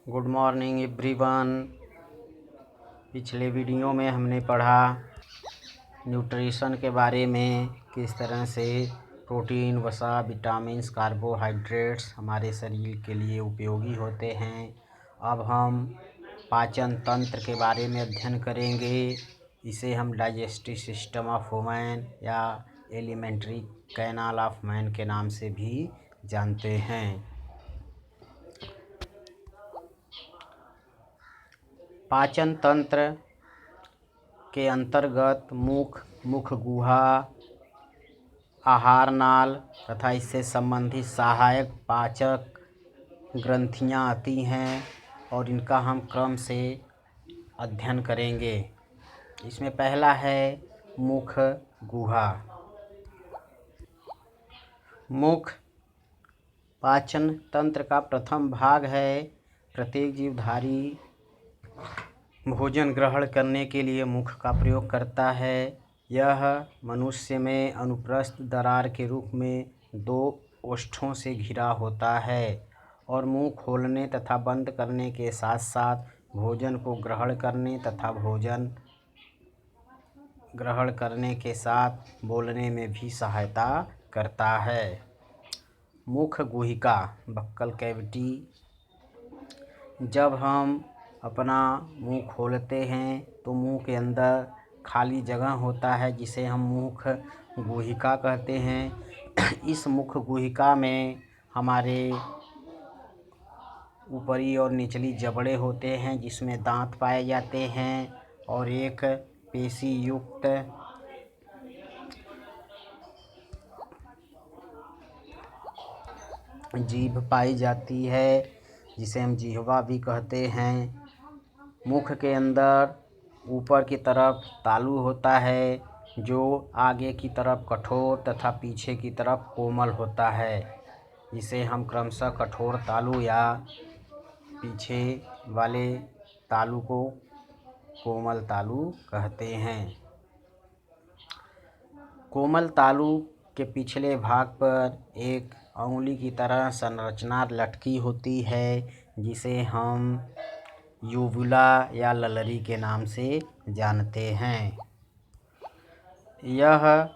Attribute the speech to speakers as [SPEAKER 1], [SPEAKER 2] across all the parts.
[SPEAKER 1] Good morning everyone. पिछले video में हमने पढ़ा न्यूट्रिशन के बारे में, किस तरह से प्रोटीन, वसा, विटामिन्स, कार्बोहाइड्रेट्स हमारे शरीर के लिए उपयोगी होते हैं। अब हम पाचन तंत्र के बारे में अध्ययन करेंगे। इसे हम डाइजेस्टिव सिस्टम ऑफ वुमेन या एलिमेंट्री कैनाल ऑफ मैन के नाम से भी जानते हैं। पाचन तंत्र के अंतर्गत मुख गुहा, आहार नाल तथा इससे संबंधित सहायक पाचक ग्रंथियां आती हैं और इनका हम क्रम से अध्ययन करेंगे। इसमें पहला है मुख गुहा। मुख पाचन तंत्र का प्रथम भाग है। प्रत्येक जीवधारी भोजन ग्रहण करने के लिए मुख का प्रयोग करता है। यह मनुष्य में अनुप्रस्थ दरार के रूप में दो ओष्ठों से घिरा होता है और मुंह खोलने तथा बंद करने के साथ साथ भोजन को ग्रहण करने तथा भोजन ग्रहण करने के साथ बोलने में भी सहायता करता है। मुख गुहिका, बक्कल कैविटी। जब हम अपना मुंह खोलते हैं तो मुंह के अंदर खाली जगह होता है जिसे हम मुख गुहिका कहते हैं। इस मुख गुहिका में हमारे ऊपरी और निचली जबड़े होते हैं जिसमें दांत पाए जाते हैं और एक पेशी युक्त जीभ पाई जाती है जिसे हम जिह्वा भी कहते हैं। मुख के अंदर ऊपर की तरफ तालू होता है जो आगे की तरफ कठोर तथा पीछे की तरफ कोमल होता है, जिसे हम क्रमशः कठोर तालू या पीछे वाले तालू को कोमल तालू कहते हैं। कोमल तालू के पिछले भाग पर एक अंगुली की तरह संरचना लटकी होती है जिसे हम यूवुला या ललरी के नाम से जानते हैं। यह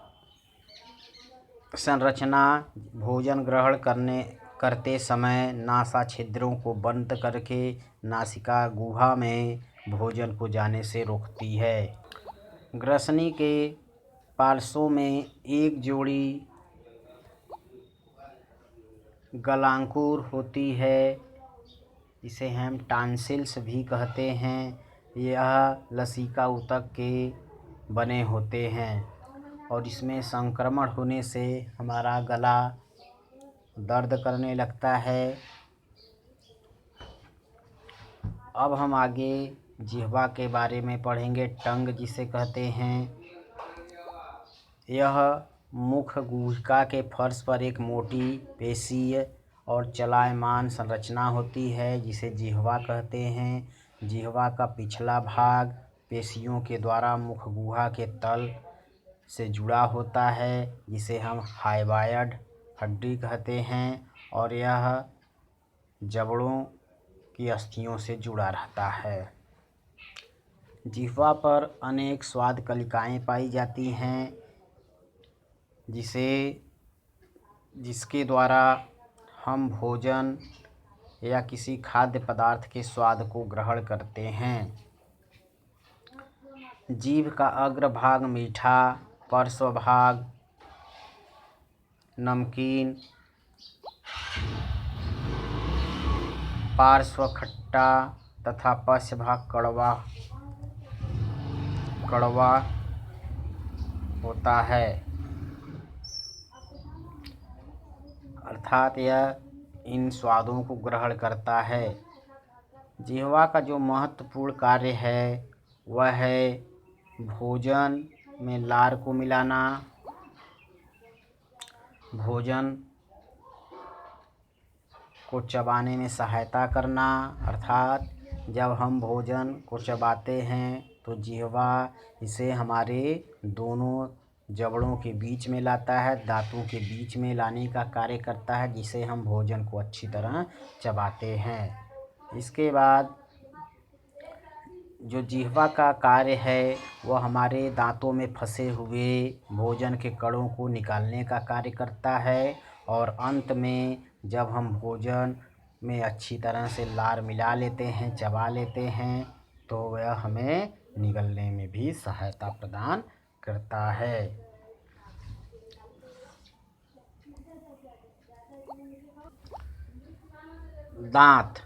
[SPEAKER 1] संरचना भोजन ग्रहण करते समय नासा छिद्रों को बंद करके नासिका गुहा में भोजन को जाने से रोकती है। ग्रसनी के पार्श्वों में एक जोड़ी गलांकुर होती है, इसे हम टॉन्सिल्स भी कहते हैं। यह लसिका ऊतक के बने होते हैं और इसमें संक्रमण होने से हमारा गला दर्द करने लगता है। अब हम आगे जिह्वा के बारे में पढ़ेंगे। टंग जिसे कहते हैं, यह मुख गुहिका के फर्श पर एक मोटी पेशीय और चलायमान संरचना होती है जिसे जिह्वा कहते हैं। जिह्वा का पिछला भाग पेशियों के द्वारा मुख गुहा के तल से जुड़ा होता है जिसे हम हाइवायड हड्डी कहते हैं और यह जबड़ों की अस्थियों से जुड़ा रहता है। जिह्वा पर अनेक स्वाद कलिकाएं पाई जाती हैं जिसके द्वारा हम भोजन या किसी खाद्य पदार्थ के स्वाद को ग्रहण करते हैं। जीभ का अग्र भाग मीठा, पार्श्व भाग नमकीन, पार्श्व खट्टा तथा पश्च भाग कड़वा होता है, अर्थात यह इन स्वादों को ग्रहण करता है। जिह्वा का जो महत्वपूर्ण कार्य है वह है भोजन में लार को मिलाना, भोजन को चबाने में सहायता करना, अर्थात जब हम भोजन को चबाते हैं तो जिह्वा इसे हमारे दोनों जबड़ों के बीच में लाता है, दांतों के बीच में लाने का कार्य करता है जिसे हम भोजन को अच्छी तरह चबाते हैं। इसके बाद जो जिह्वा का कार्य है वह हमारे दांतों में फंसे हुए भोजन के कणों को निकालने का कार्य करता है, और अंत में जब हम भोजन में अच्छी तरह से लार मिला लेते हैं, चबा लेते हैं, तो वह हमें निगलने में भी सहायता प्रदान करता है। दांत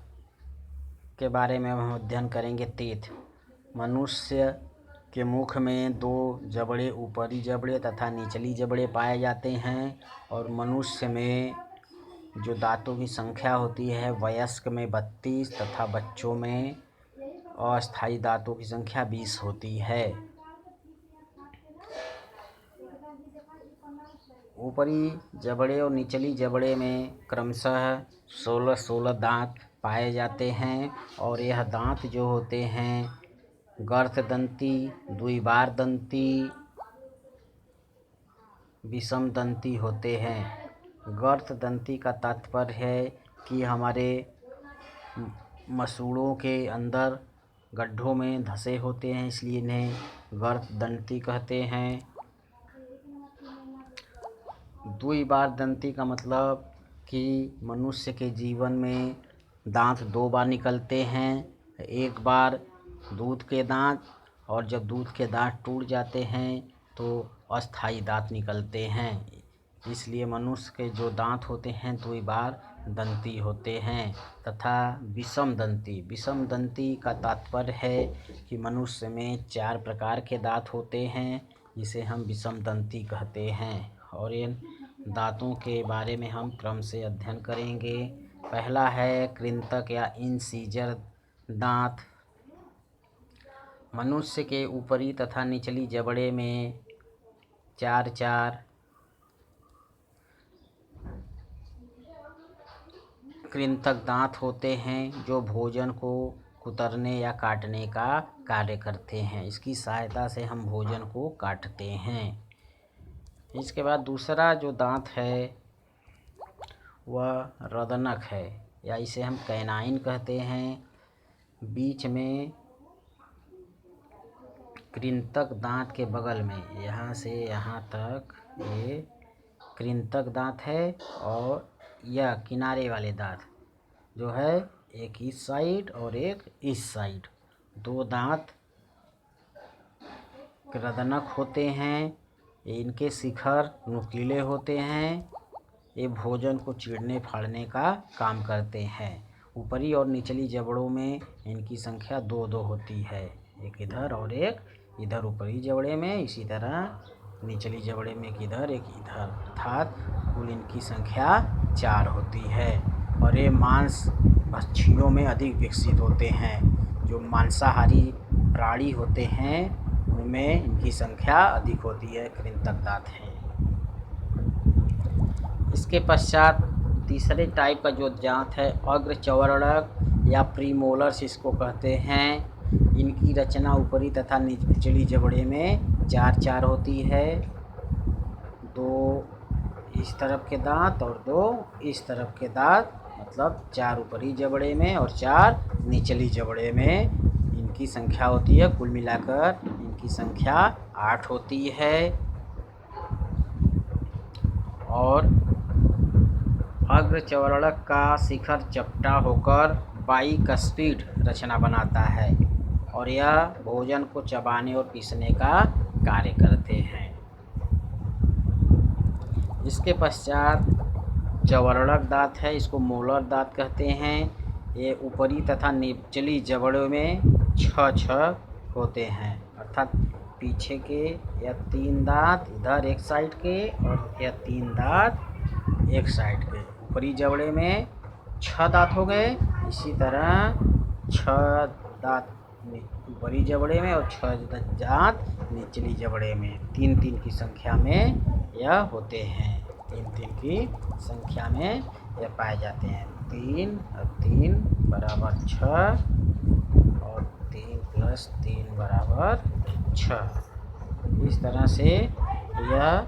[SPEAKER 1] के बारे में हम अध्ययन करेंगे। तीत मनुष्य के मुख में 2 जबड़े, ऊपरी जबड़े तथा निचली जबड़े पाए जाते हैं, और मनुष्य में जो दांतों की संख्या होती है वयस्क में 32 तथा बच्चों में अस्थायी दांतों की संख्या 20 होती है। ऊपरी जबड़े और निचली जबड़े में क्रमशः 16 दांत पाए जाते हैं, और यह दांत जो होते हैं गर्तदंती, द्विबारदंती, विषमदंती होते हैं। गर्तदंती का तात्पर्य है कि हमारे मसूड़ों के अंदर गड्ढों में धंसे होते हैं, इसलिए इन्हें गर्तदंती कहते हैं। द्विबारदंती का मतलब कि मनुष्य के जीवन में दांत 2 बार निकलते हैं, एक बार दूध के दांत, और जब दूध के दांत टूट जाते हैं तो अस्थायी दांत निकलते हैं। इसलिए मनुष्य के जो दांत होते हैं द्विबारदंती होते हैं। तथा विषमदंती का तात्पर्य है कि मनुष्य में 4 प्रकार के दांत होते हैं, जिसे हम विषमदंती कहते हैं, और इन दांतों के बारे में हम क्रम से अध्ययन करेंगे। पहला है कृंतक या इंसीजर दांत। मनुष्य के ऊपरी तथा निचली जबड़े में 4 कृंतक दांत होते हैं, जो भोजन को कुतरने या काटने का कार्य करते हैं। इसकी सहायता से हम भोजन को काटते हैं। इसके बाद दूसरा जो दांत है वह रदनक है, या इसे हम कैनाइन कहते हैं। बीच में कृंतक दांत के बगल में यहाँ से यहाँ तक ये कृंतक दांत है, और यह किनारे वाले दांत जो है एक इस साइड और एक इस साइड, 2 दांत रदनक होते हैं। इनके शिखर नुकीले होते हैं। ये भोजन को चीरने फाड़ने का काम करते हैं। ऊपरी और निचली जबड़ों में इनकी संख्या 2-2 होती है, एक इधर और एक इधर ऊपरी जबड़े में, इसी तरह निचली जबड़े में एक इधर एक इधर, अर्थात कुल इनकी संख्या 4 होती है। और ये मांस भक्षियों में अधिक विकसित होते हैं। जो मांसाहारी प्राणी होते हैं उनमें इनकी संख्या अधिक होती है, कृंतक दांत हैं। इसके पश्चात तीसरे टाइप का जो दांत है अग्रचवर्णक या प्रीमोलर्स इसको कहते हैं। इनकी रचना ऊपरी तथा निचली जबड़े में 4 होती है, 2 इस तरफ के दांत और 2 इस तरफ के दांत, मतलब 4 ऊपरी जबड़े में और 4 निचली जबड़े में इनकी संख्या होती है। कुल मिलाकर इनकी संख्या 8 होती है। और अग्रचवर्णक का शिखर चपटा होकर बाइकस्पिड रचना बनाता है, और यह भोजन को चबाने और पीसने का कार्य करते हैं। इसके पश्चात चवर्णक दांत है, इसको मोलर दांत कहते हैं। ये ऊपरी तथा निचली जबड़ों में 6 होते हैं, अर्थात पीछे के या 3 दांत इधर एक साइड के और या 3 दांत एक साइड के। ऊपरी जबड़े में 6 दांत हो गए, इसी तरह 6 दांत ऊपरी जबड़े में और 6 दांत निचली जबड़े में, 3-3 की संख्या में यह होते हैं। 3-3 की संख्या में यह पाए जाते हैं। 3 और 3 बराबर 6 और 3 + 3 बराबर 6। इस तरह से यह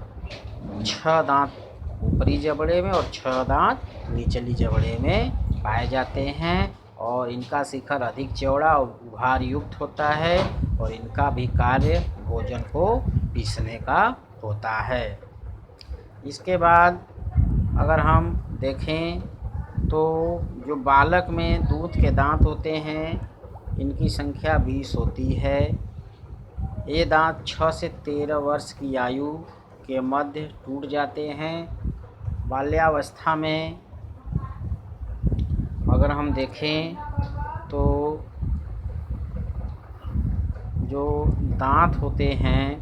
[SPEAKER 1] 6 दांत ऊपरी जबड़े में और 6 दांत निचली जबड़े में पाए जाते हैं। और इनका शिखर अधिक चौड़ा और उभार युक्त होता है और इनका भी कार्य भोजन को पीसने का होता है। इसके बाद अगर हम देखें तो जो बालक में दूध के दांत होते हैं इनकी संख्या 20 होती है। ये दांत 6 से 13 वर्ष की आयु के मध्य टूट जाते हैं। बाल्यावस्था में अगर हम देखें तो जो दांत होते हैं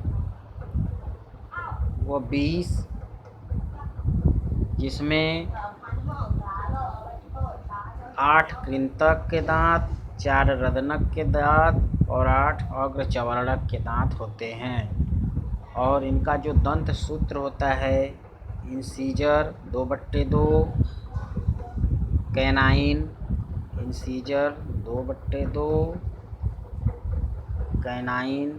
[SPEAKER 1] वो 20, जिसमें 8 कृंतक के दांत, 4 रदनक के दांत और 8 अग्रचवर्णक के दांत होते हैं। और इनका जो दंत सूत्र होता है इंसीजर 2/2, कैनाइन इंसीजर 2/2, कैनाइन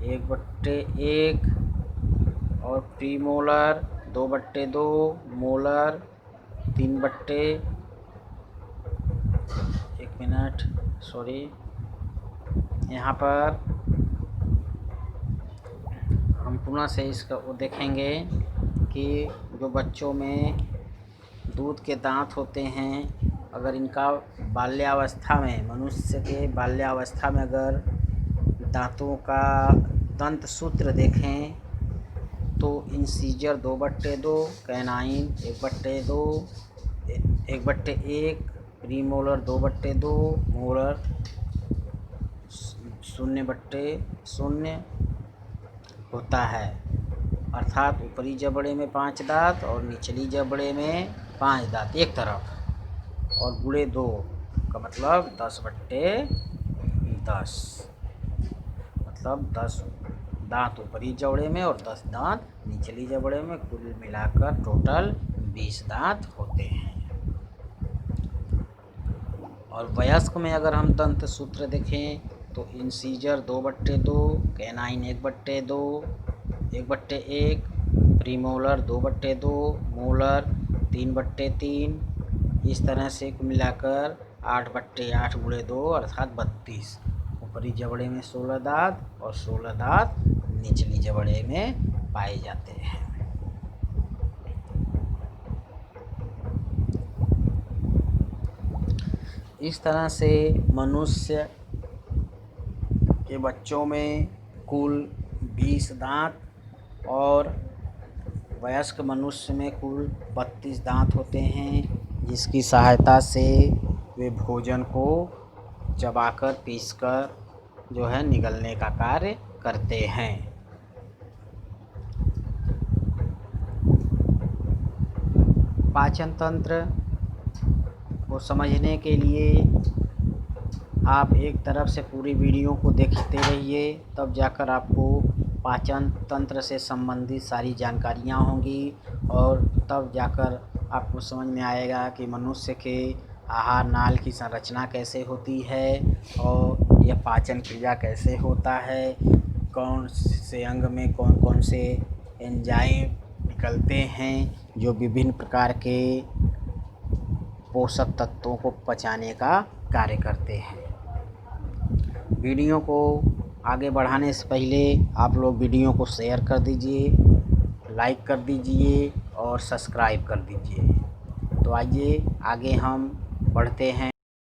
[SPEAKER 1] 1/1 और प्रीमोलर 2/2, मोलर 3/1 मिनट यहाँ पर हम पुनः से इसका वो देखेंगे कि जो बच्चों में दूध के दांत होते हैं अगर इनका बाल्यावस्था में, मनुष्य के बाल्यावस्था में अगर दांतों का दंत सूत्र देखें तो इंसीजर 2/2, कैनाइन 1/2, 1/1, प्रीमोलर 2/2, मोलर 0/0 होता है। अर्थात ऊपरी जबड़े में 5 दांत और निचली जबड़े में 5 दांत एक तरफ और गुणे 2 का मतलब 10/10, मतलब 10 दांत ऊपरी जबड़े में और 10 दांत निचली जबड़े में, कुल मिलाकर टोटल 20 दांत होते हैं। और वयस्क में अगर हम दंत सूत्र देखें तो इंसीजर 2/2, कैनाइन 1/2, 1/1, प्रीमोलर 2/2, मोलर 3/3, इस तरह से मिलाकर 8/8 गुणे 2 अर्थात 32। ऊपरी जबड़े में 16 दांत और 16 दांत निचली जबड़े में पाए जाते हैं। इस तरह से मनुष्य के बच्चों में कुल 20 दांत और वयस्क मनुष्य में कुल 32 दांत होते हैं, जिसकी सहायता से वे भोजन को चबाकर पीसकर जो है निगलने का कार्य करते हैं। पाचन तंत्र को समझने के लिए आप एक तरफ से पूरी वीडियो को देखते रहिए, तब जाकर आपको पाचन तंत्र से संबंधित सारी जानकारियाँ होंगी और तब जाकर आपको समझ में आएगा कि मनुष्य के आहार नाल की संरचना कैसे होती है और यह पाचन क्रिया कैसे होता है, कौन से अंग में कौन कौन से एंजाइम निकलते हैं जो विभिन्न प्रकार के पोषक तत्वों को पचाने का कार्य करते हैं। वीडियो को आगे बढ़ाने से पहले आप लोग वीडियो को शेयर कर दीजिए, लाइक कर दीजिए और सब्सक्राइब कर दीजिए। तो आइए आगे हम बढ़ते हैं।